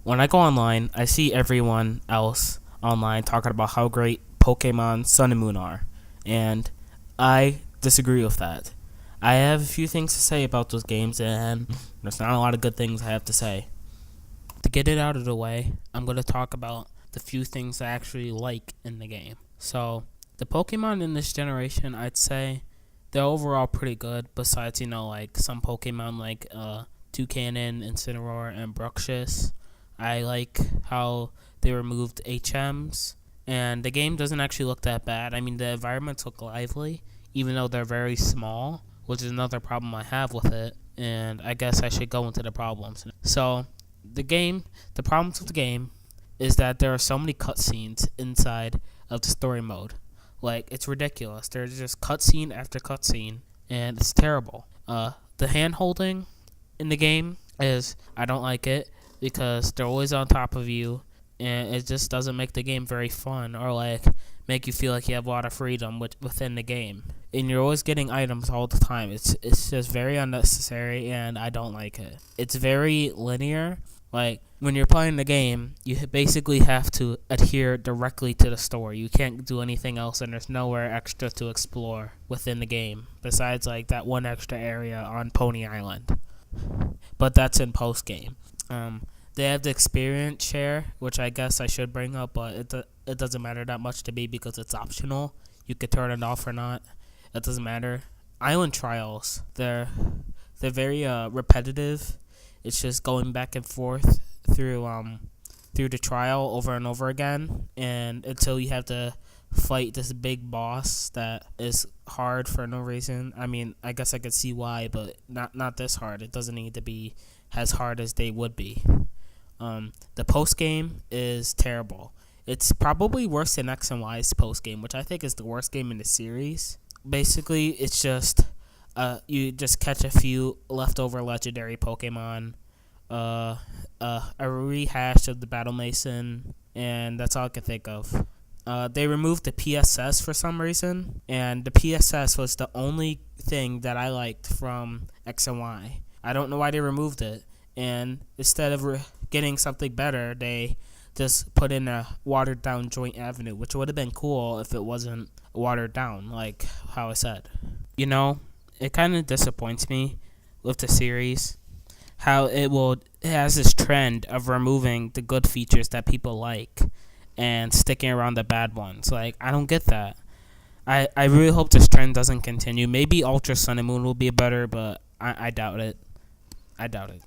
when I go online, I see everyone else online talking about how great Pokemon Sun and Moon are, and I disagree with that. I have a few things to say about those games, and there's not a lot of good things I have to say. To get it out of the way, I'm going to talk about the few things I actually like in the game. So, the Pokemon in this generation, I'd say they're overall pretty good, besides, like some Pokemon like Toucannon, Incineroar, and Bruxish. I like how they removed HMs, and the game doesn't actually look that bad. I mean, the environments look lively, even though they're very small, which is another problem I have with it, and I guess I should go into the problems. So, the problems with the game is that there are so many cutscenes inside of the story mode. Like, it's ridiculous. There's just cutscene after cutscene, and it's terrible. The hand holding in the game I don't like it because they're always on top of you, and it just doesn't make the game very fun or like make you feel like you have a lot of freedom within the game. And you're always getting items all the time. It's just very unnecessary, and I don't like it. It's very linear. Like, when you're playing the game, you basically have to adhere directly to the story. You can't do anything else, and there's nowhere extra to explore within the game, besides, like, that one extra area on Pony Island. But that's in post-game. They have the experience share, which I guess I should bring up, but it doesn't matter that much to me because it's optional. You could turn it off or not. It doesn't matter. Island trials, they're very repetitive. It's just going back and forth through the trial over and over again, and until you have to fight this big boss that is hard for no reason. I mean, I guess I could see why, but not this hard. It doesn't need to be as hard as they would be. The post game is terrible. It's probably worse than X and Y's post game, which I think is the worst game in the series. Basically, it's just you just catch a few leftover legendary Pokemon, a rehash of the Battle Mason, and that's all I can think of. They removed the PSS for some reason, and the PSS was the only thing that I liked from X and Y. I don't know why they removed it, and instead of getting something better, they just put in a watered down Joint Avenue, which would have been cool if it wasn't watered down, like how I said. It kind of disappoints me with the series how it has this trend of removing the good features that people like and sticking around the bad ones. Like, I don't get that. I really hope this trend doesn't continue. Maybe Ultra Sun and Moon will be better, but I doubt it. I doubt it.